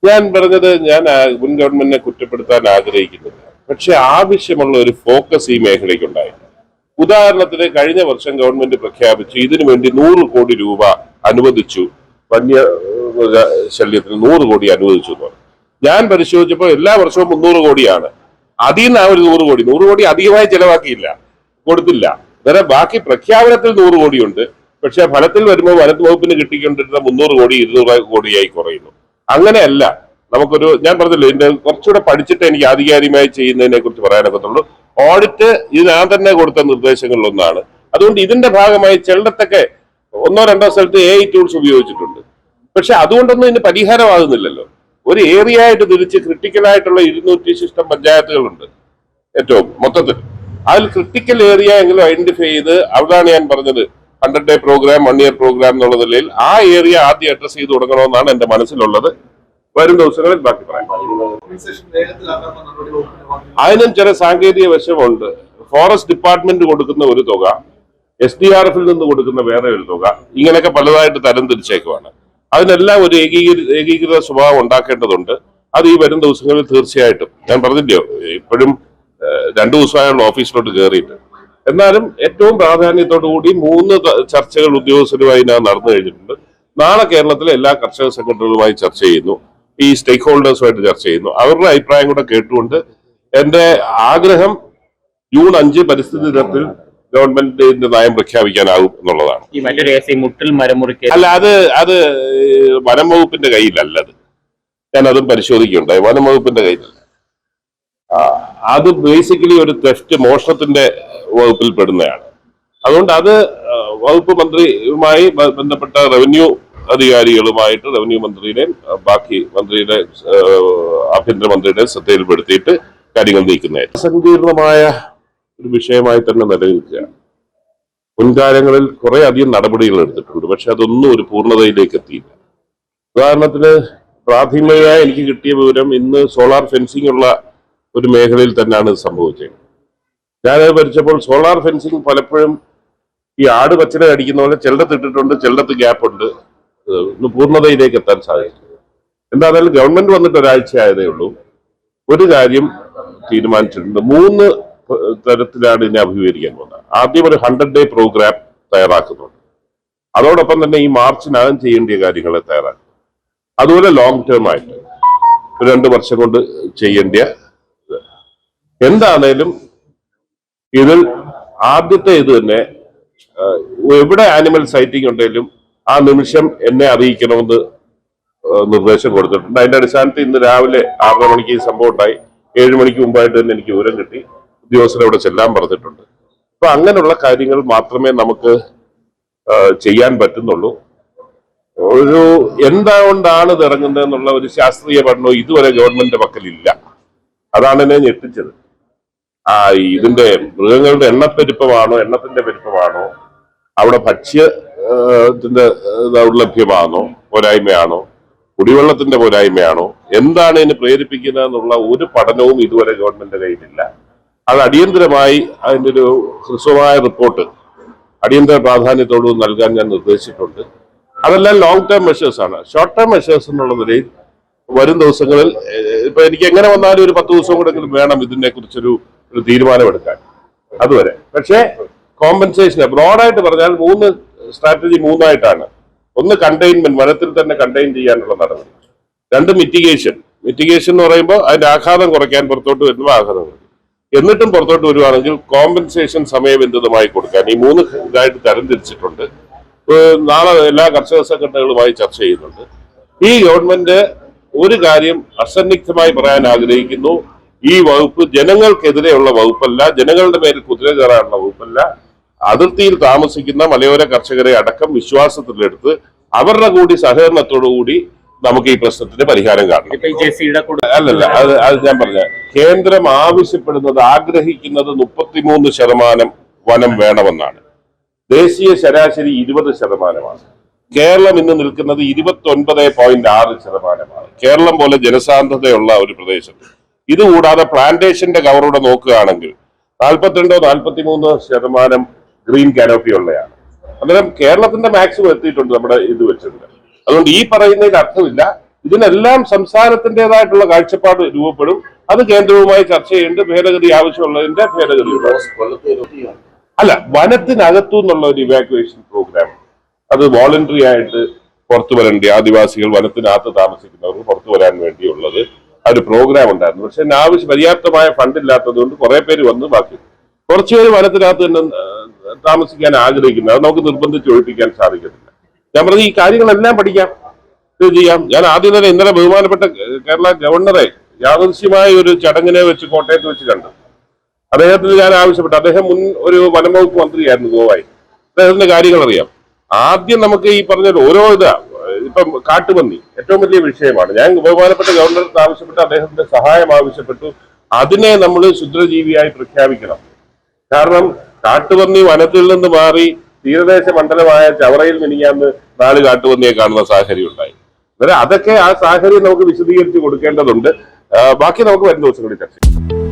ഞാൻ പറഞ്ഞത് ഞാൻ മുൻ ഗവൺമെന്റിനെ കുറ്റപ്പെടുത്താൻ ആഗ്രഹിക്കുന്നില്ല. പക്ഷെ ആവശ്യമുള്ള ഒരു ഫോക്കസ് ഈ മേഖലയ്ക്ക് ഉണ്ടായില്ല. ഉദാഹരണത്തിന് കഴിഞ്ഞ വർഷം ഗവൺമെന്റ് പ്രഖ്യാപിച്ചു ഇതിനു വേണ്ടി 100 കോടി രൂപ അനുവദിച്ചു. വന്യ ശല്യത്തിന് 100 കോടി അനുവദിച്ചു എന്ന് പറഞ്ഞു. ഞാൻ പരിശോധിച്ചപ്പോൾ എല്ലാ വർഷവും 300 കോടിയാണ്. അതിൽ നിന്ന് ആ ഒരു 100 കോടി അധികമായി ചെലവാക്കിയില്ല, കൊടുത്തില്ല. അന്നേരം ബാക്കി പ്രഖ്യാപനത്തിൽ 100 കോടിയുണ്ട്. പക്ഷെ ഫലത്തിൽ വരുമ്പോൾ വനത്ത് വകുപ്പിന് കിട്ടിക്കൊണ്ടിരുന്ന 300 കോടി 200 കോടിയായി കുറയുന്നു. അങ്ങനെയല്ല. നമുക്കൊരു ഞാൻ പറഞ്ഞല്ലോ, ഇതിന്റെ കുറച്ചുകൂടെ പഠിച്ചിട്ട് എനിക്ക് ആധികാരികമായി ചെയ്യുന്നതിനെ കുറിച്ച് പറയാനൊക്കത്തുള്ളൂ. ഓഡിറ്റ് ഇത് ഞാൻ തന്നെ കൊടുത്ത നിർദ്ദേശങ്ങളിലൊന്നാണ്. അതുകൊണ്ട് ഇതിന്റെ ഭാഗമായി ചിലടത്തൊക്കെ 1-2 സ്ഥലത്ത് AI ടൂൾസ് ഉപയോഗിച്ചിട്ടുണ്ട്. പക്ഷെ അതുകൊണ്ടൊന്നും ഇതിന് പരിഹാരമാകുന്നില്ലല്ലോ. ഒരു ഏരിയ ആയിട്ട് തിരിച്ച് ക്രിട്ടിക്കലായിട്ടുള്ള 200 ശിഷ്ടം പഞ്ചായത്തുകളുണ്ട് ഏറ്റവും മൊത്തത്തിൽ. അതിൽ ക്രിട്ടിക്കൽ ഏരിയ എങ്കിലും ഐഡന്റിഫൈ ചെയ്ത്, അവിടാണ് ഞാൻ പറഞ്ഞത് 100 ഡേ പ്രോഗ്രാം, 1 ഇയർ പ്രോഗ്രാം എന്നുള്ള നിലയിൽ ആ ഏരിയ ആദ്യം അഡ്രസ് ചെയ്ത് തുടങ്ങണമെന്നാണ് എന്റെ മനസ്സിലുള്ളത്. വരും ദിവസങ്ങളിൽ ബാക്കി പറയാം. അതിനും ചില സാങ്കേതിക വശമുണ്ട്. ഫോറസ്റ്റ് ഡിപ്പാർട്ട്മെന്റ് കൊടുക്കുന്ന ഒരു തുക, SDRF നിന്ന് കൊടുക്കുന്ന വേറെ ഒരു തുക, ഇങ്ങനെയൊക്കെ പലതായിട്ട് തരം തിരിച്ചേക്കുവാണ്. അതിനെല്ലാം ഒരു ഏകീകൃത സ്വഭാവം ഉണ്ടാക്കേണ്ടതുണ്ട്. അത് ഈ വരും ദിവസങ്ങളിൽ തീർച്ചയായിട്ടും, ഞാൻ പറഞ്ഞില്ലയോ ഇപ്പോഴും 2 ദിവസമായുള്ള ഓഫീസിലോട്ട് കയറിയിട്ട്, എന്നാലും ഏറ്റവും പ്രാധാന്യത്തോടു കൂടി 3 ചർച്ചകൾ ഉദ്യോഗസ്ഥരുമായി ഞാൻ നടന്നു കഴിഞ്ഞിട്ടുണ്ട്. നാളെ കേരളത്തിലെ എല്ലാ കർഷക സംഘടനകളുമായി ചർച്ച ചെയ്യുന്നു, ഈ സ്റ്റേക്ക് ഹോൾഡേഴ്സുമായിട്ട് ചർച്ച ചെയ്യുന്നു. അവരുടെ അഭിപ്രായം കൂടെ കേട്ടുകൊണ്ട് എന്റെ ആഗ്രഹം ജൂൺ 5 പരിസ്ഥിതി ദിനത്തിൽ ഗവൺമെന്റിന്റെ നയം പ്രഖ്യാപിക്കാനാകും എന്നുള്ളതാണ്. അല്ല, അത് വനം വകുപ്പിന്റെ കയ്യിലല്ലത്. ഞാൻ അതും പരിശോധിക്കുകയുണ്ടായി. വനം വകുപ്പിന്റെ കയ്യിലല്ല. അത് ബേസിക്കലി ഒരു തെഫ്റ്റ്, മോഷണത്തിന്റെ വകുപ്പിൽ പെടുന്നതാണ്. അതുകൊണ്ട് അത് വകുപ്പ് മന്ത്രിയുമായി ബന്ധപ്പെട്ട റവന്യൂ അധികാരികളുമായിട്ട്, റവന്യൂ മന്ത്രിയുടെയും ബാക്കി മന്ത്രിയുടെ ആഭ്യന്തരമന്ത്രിയുടെ ശ്രദ്ധയിൽപ്പെടുത്തിയിട്ട് കാര്യങ്ങൾ നീക്കുന്നതായിട്ട് സങ്കീർണമായ ഒരു വിഷയമായി തന്നെ നിലനിൽക്കുകയാണ്. മുൻകാലങ്ങളിൽ കുറെ അധികം നടപടികൾ എടുത്തിട്ടുണ്ട്, പക്ഷെ അതൊന്നും ഒരു പൂർണ്ണതയിലേക്ക് എത്തിയില്ല. ഉദാഹരണത്തിന് പ്രാഥമികമായി എനിക്ക് കിട്ടിയ വിവരം, ഇന്ന് സോളാർ ഫെൻസിംഗ് ഉള്ള ഒരു മേഖലയിൽ തന്നെയാണ് സംഭവിച്ചത്. ഞാനത് പഠിച്ചപ്പോൾ സോളാർ ഫെൻസിങ് പലപ്പോഴും ഈ ആട് പച്ചില അടിക്കുന്ന പോലെ ചിലടത്ത് ഇട്ടിട്ടുണ്ട്, ചിലടത്ത് ഗ്യാപ്പ് ഉണ്ട്. പൂർണ്ണതയിലേക്ക് എത്താൻ സാധിച്ചു. എന്തായാലും ഗവൺമെന്റ് വന്നിട്ട് ഒരാഴ്ച ആയതേ ഉള്ളൂ. ഒരു കാര്യം തീരുമാനിച്ചിട്ടുണ്ട്. 3 തരത്തിലാണ് ഇതിനെ അഭിമുഖീകരിക്കാൻ പോകുന്നത്. ആദ്യം ഒരു 100 ഡേ പ്രോഗ്രാം തയ്യാറാക്കുന്നുണ്ട്. അതോടൊപ്പം തന്നെ ഈ മാർച്ചിനകം ചെയ്യേണ്ട കാര്യങ്ങളെ തയ്യാറാക്കും. അതുപോലെ ലോങ് ടേം ആയിട്ട് 2 വർഷം കൊണ്ട് ചെയ്യേണ്ട എന്താണേലും ഇതിൽ ആദ്യത്തെ ഇത് തന്നെ, എവിടെ ആനിമൽ സൈറ്റിംഗ് ഉണ്ടെങ്കിലും ആ നിമിഷം എന്നെ അറിയിക്കണമെന്ന് നിർദ്ദേശം കൊടുത്തിട്ടുണ്ട്. അതിന്റെ അടിസ്ഥാനത്തിൽ ഇന്ന് രാവിലെ 6:30 മണിക്ക് ഈ സംഭവം ഉണ്ടായി. 7 മണിക്ക് മുമ്പായിട്ട് തന്നെ എനിക്ക് വിവരം കിട്ടി. ഉദ്യോഗസ്ഥരവിടെ ചെല്ലാൻ പറഞ്ഞിട്ടുണ്ട്. അപ്പൊ അങ്ങനെയുള്ള കാര്യങ്ങൾ മാത്രമേ നമുക്ക് ചെയ്യാൻ പറ്റുന്നുള്ളൂ. ഒരു എന്തുകൊണ്ടാണ് ഇത് ഇറങ്ങുന്നതെന്നുള്ള ഒരു ശാസ്ത്രീയ പഠനവും ഇതുവരെ ഗവൺമെന്റിന്റെ പക്കലില്ല. അതാണ് എന്നെ ഞെട്ടിച്ചത്. ഇതിന്റെ മൃഗങ്ങളുടെ എണ്ണത്തിന്റെ പെരുപ്പമാണോ, അവിടെ ഭക്ഷ്യത്തിന്റെ ദൗർലഭ്യമാണോ, പോരായ്മയാണോ, കുടിവെള്ളത്തിന്റെ പോരായ്മയാണോ, എന്താണ് ഇതിന് പ്രേരിപ്പിക്കുന്നതെന്നുള്ള ഒരു പഠനവും ഇതുവരെ ഗവൺമെന്റിന്റെ കയ്യിലില്ല. അത് അടിയന്തരമായി അതിന്റെ ഒരു ഹ്രസ്വമായ റിപ്പോർട്ട് അടിയന്തര പ്രാധാന്യത്തോട് നൽകാൻ ഞാൻ നിർദ്ദേശിച്ചിട്ടുണ്ട്. അതെല്ലാം ലോങ് ടേം മെഷേഴ്സ് ആണ്. ഷോർട്ട് ടേം മെഷേഴ്സ് എന്നുള്ള നിലയിൽ വരും ദിവസങ്ങളിൽ ഇപ്പൊ എനിക്ക് എങ്ങനെ വന്നാലും ഒരു 10 ദിവസം കൂടെങ്കിലും വേണം ഇതിനെ കുറിച്ചൊരു തീരുമാനമെടുക്കാൻ. അതുവരെ പക്ഷേ കോമ്പൻസേഷൻ ബ്രോഡായിട്ട് പറഞ്ഞാൽ 3 സ്ട്രാറ്റജി 3ആയിട്ടാണ്. 1 കണ്ടെയ്ൻമെന്റ്, വനത്തിൽ തന്നെ കണ്ടെയ്ൻ ചെയ്യാനുള്ള നടപടി. 2 മിറ്റിഗേഷൻ എന്ന് പറയുമ്പോൾ അതിന്റെ ആഘാതം കുറയ്ക്കാൻ, പുറത്തോട്ട് വരുമ്പോൾ ആഘാതം കുറയ്ക്കും. എന്നിട്ടും പുറത്തോട്ട് വരുവാണെങ്കിൽ കോമ്പൻസേഷൻ സമയബന്ധിതമായി കൊടുക്കാൻ ഈ 3 ഇതായിട്ട് തരംതിരിച്ചിട്ടുണ്ട്. നാളെ എല്ലാ കർഷക സംഘടനകളുമായി ചർച്ച ചെയ്യുന്നുണ്ട്. ഈ ഗവൺമെന്റ് ഒരു കാര്യം അസന്നിഗ്ധമായി പറയാൻ ആഗ്രഹിക്കുന്നു. ഈ വകുപ്പ് ജനങ്ങൾക്കെതിരെയുള്ള വകുപ്പല്ല, ജനങ്ങളുടെ മേൽ കുതിര കയറാനുള്ള വകുപ്പല്ല. അതിർത്തിയിൽ താമസിക്കുന്ന മലയോര കർഷകരെ അടക്കം വിശ്വാസത്തിലെടുത്ത് അവരുടെ കൂടി സഹകരണത്തോടുകൂടി നമുക്ക് ഈ പ്രശ്നത്തിന് പരിഹാരം കാണണം. അല്ലല്ല, അത് ഞാൻ പറഞ്ഞ കേന്ദ്രം ആവശ്യപ്പെടുന്നത്, ആഗ്രഹിക്കുന്നത് 33% വനം വേണമെന്നാണ്. ദേശീയ ശരാശരി 20%. കേരളം ഇന്ന് നിൽക്കുന്നത് 29.6%. കേരളം പോലെ ജനസാന്ദ്രതയുള്ള ഒരു പ്രദേശത്ത് ഇതുകൂടാതെ പ്ലാന്റേഷന്റെ കവറോടെ നോക്കുകയാണെങ്കിൽ 42-43% ഗ്രീൻ കാനോപ്പി ഉള്ളതാണ്. അന്നേരം കേരളത്തിന്റെ മാക്സിമം എത്തിയിട്ടുണ്ട് നമ്മുടെ ഇത് വെച്ചിട്ടുണ്ട്. അതുകൊണ്ട് ഈ പറയുന്നതിന് അർത്ഥമില്ല. ഇതിനെല്ലാം സംസ്ഥാനത്തിൻ്റെതായിട്ടുള്ള കാഴ്ചപ്പാട് രൂപപ്പെടും. അത് കേന്ദ്രവുമായി ചർച്ച ചെയ്യേണ്ട ഭേദഗതി ആവശ്യമുള്ളതിന്റെ ഭേദഗതി അല്ല, വനത്തിനകത്തു നിന്നുള്ള ഒരു ഇവാക്യുവേഷൻ പ്രോഗ്രാം അത് വോളണ്ടറി ആയിട്ട് പുറത്തു വരേണ്ടി, ആദിവാസികൾ വനത്തിനകത്ത് താമസിക്കുന്നവർക്ക് പുറത്തു വരാൻ വേണ്ടിയുള്ളത് ഒരു പ്രോഗ്രാം ഉണ്ടായിരുന്നു. പക്ഷെ പര്യാപ്തമായ ഫണ്ട് ഇല്ലാത്തത് കൊണ്ട് കുറെ പേര് വന്ന് ബാക്കി കുറച്ചുപേര് വനത്തിനകത്ത് തന്നെ താമസിക്കാൻ ആഗ്രഹിക്കുന്നത്. അത് നമുക്ക് നിർബന്ധിച്ച് ഒഴിപ്പിക്കാൻ സാധിക്കത്തില്ല. ഞാൻ പറഞ്ഞ ഈ കാര്യങ്ങളെല്ലാം പഠിക്കാം, ഇത് ചെയ്യാം. ഞാൻ ആദ്യം തന്നെ ഇന്നലെ ബഹുമാനപ്പെട്ട കേരള ഗവർണറെ യാദൃശ്യമായ ഒരു ചടങ്ങിനെ വെച്ച് കോട്ടയത്ത് വെച്ച് കണ്ടു. അദ്ദേഹത്തിന് ഞാൻ ആവശ്യപ്പെട്ടു. അദ്ദേഹം മുൻ ഒരു വനംവകുപ്പ് മന്ത്രിയായിരുന്നു ഗോവായി. അദ്ദേഹത്തിന്റെ കാര്യങ്ങൾ അറിയാം. ആദ്യം നമുക്ക് ഈ പറഞ്ഞ ഓരോ ഇപ്പം കാട്ടുപന്നി ഏറ്റവും വലിയ വിഷയമാണ്. ഞാൻ ബഹുമാനപ്പെട്ട ഗവർണർക്ക് ആവശ്യപ്പെട്ട് അദ്ദേഹത്തിന്റെ സഹായം ആവശ്യപ്പെട്ടു. അതിനെ നമ്മൾ ക്ഷുദ്രജീവിയായി പ്രഖ്യാപിക്കണം. കാരണം കാട്ടുപന്നി വനത്തിൽ നിന്ന് മാറി തീരദേശ മണ്ഡലമായ ചവറയിൽ മിനിഞ്ഞാന്ന് 4 കാട്ടുപന്നിയെ കാണുന്ന സാഹചര്യം ഉണ്ടായി. അതൊക്കെ ആ സാഹചര്യം നമുക്ക് വിശദീകരിച്ച് കൊടുക്കേണ്ടതുണ്ട്. ബാക്കി നമുക്ക് വരുന്ന ദിവസങ്ങളിൽ ചർച്ച ചെയ്യാം.